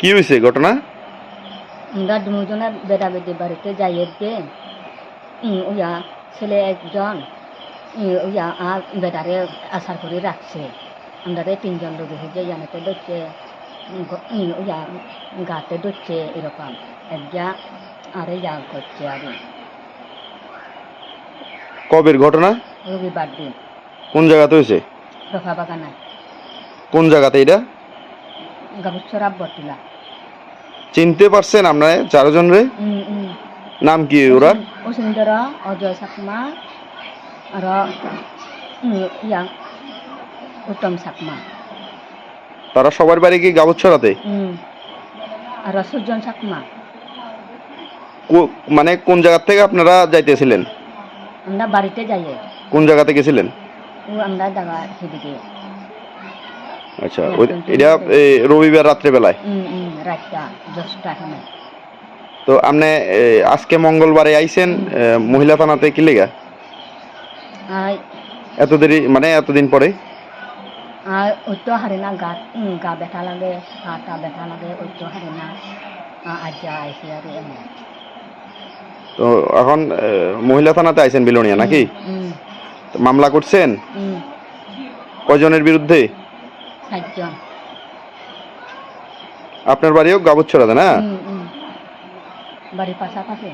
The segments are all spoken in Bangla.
কি হয়েছে ঘটনা? আমরা দুজনের বেড়াবেড়ি বাড়িতে যাই যে ওইয়া ছেলে একজন ওইয়া আর বেড়ারে আশার করে রাখছে। আমরা তিনজন লোক যে জানাতে ধরছে ওইয়া গাতে ধরছে এরকম একজা আরে যা করছে আর কবের ঘটনা? রবিবার দিন কোন জায়গাতে হয়েছে? রফা বাগানায় কোন জায়গাতে এটা? গাবুছরা বটিলা। চিনতে পারছেন আপনারা 4 জন রে? নাম কি ওরা? অসুন্দর, অজয় চাকমা আর ইয়া উত্তম চাকমা। তারা সবার বাড়ি কি গাবুছড়াতে? আর সুজন চাকমা। মানে কোন জায়গা থেকে আপনারা যাইতেছিলেন? আমরা বাড়িতে যাই। কোন জায়গাতে গেছিলেন? ও আমরা জায়গা সেদিকে। আচ্ছা, এটা রবিবার রাত্রে বেলায়? রাতটা 10টা সময়। তো আপনি আজকে মঙ্গলবারে আইছেন মহিলা থানাতে কি লেগা? এত দেরি মানে এতদিন পরে? আর ওই তো হারে না গা ব্যথা লাগে, হাটা ব্যথা লাগে, ওই তো হারে না আজ আইসি আর এমন। তো এখন মহিলা থানাতে আইছেন বিলোনিয়া নাকি? মামলা করছেন? কয়জনের বিরুদ্ধে? 7 জন। আপনার বাড়িও গাবুছড়াতে না? বাড়ির পাশাপাশি।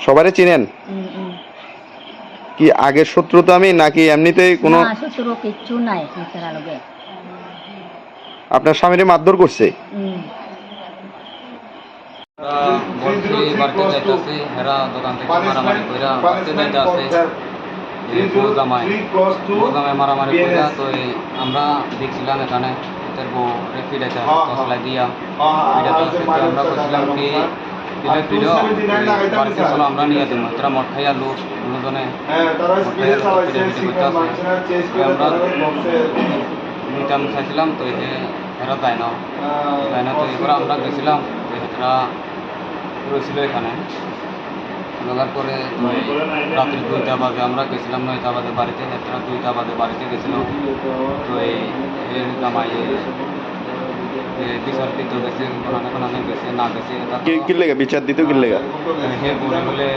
সবারই চিনেন? কি আগের শত্রুতা আমি নাকি এমনিতেই কোনো? না, শত্রু কিচ্ছু নাই সংসারের লগে। আপনার স্বামীরে মারধর করছে? বাড়িতে যাইতেছে, হেরা দোকান থেকে মারামারি কইরা বাড়িতে যাইতেছে। বউ জামাই মারামারি কইরা তো আমরা দেখছিলাম এখানে বউ রেফিডেটা তসলাই দিয়া আমরা বলছিলাম কি বাড়িতে চলো আমরা নিয়ে দিব, তোরা মদ খাইয়া লোক দুজনে আমরা নিতাম চাইছিলাম। তো এরা যায় না তো এবার আমরা গেছিলাম, তো এরা রয়েছিল এখানে। লাগার পরে রাত্রি 2টা বাজে আমরা গেছিলাম, 9টা বাজে বাড়িতে, এরা 2টা বাজে বাড়িতে গেছিল। তো এই জামাই বিচার দিতে গেছে, কোনানে গেছে না গেছে কি লেগে বিচার দিতে কি লেগে? হে বলে বলে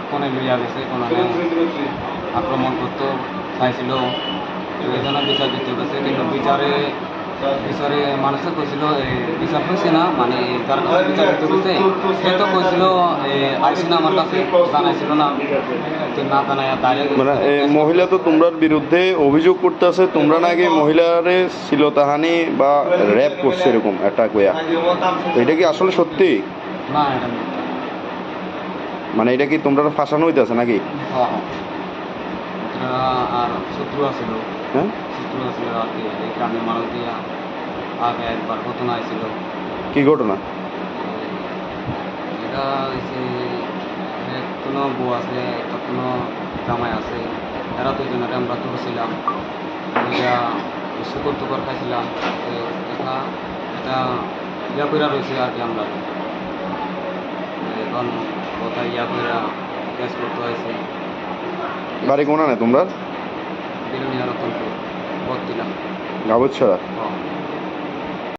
কোনে লইয়া গেছে, কোনানে আক্রমণ করতে চাইছিল, এই জন্য বিচার দিতে গেছে। কিন্তু বিচারে মানুষে কইছিল বিচার হয়েছে না, মানে যার কাছে বিচার দিতে গেছে সে তো কইছিল আইসি না, আমার কাছে জানাইছিল না, না জানাই ডাইরেক্ট। মানে মহিলা তো তোমরার বিরুদ্ধে অভিযোগ করতেছে তোমরা নাকি মহিলারে শ্লীলতাহানি বা র্যাপ করছে এরকম একটা কইয়া। তো এটা কি আসলে সত্যি? না, এটা মানে এটা কি তোমরা ফাঁসানো হইতেছে নাকি? আর শত্রু আছিল, হ্যাঁ শত্রু আছিল আর কি, এই গ্রামের মানুষ দিয়া আগে একবার ঘটনা হয়েছিল। কি ঘটনা? এটা হচ্ছে কোনো বউ আছে, একটা কোনো জামাই আছে, এরা দুজনের আমরা ধরছিলাম, এটা শুকর টুকর খাইছিলাম। এটা ইয়া কইরা রয়েছে আর কি। আমরা এখন কোথায় ইয়া কইরা কেস করতে হয়েছে। বাড়ি কোনা না তোমরা? বিলুনিয়া রতনপুর বত্তিলাম গাবুছড়া।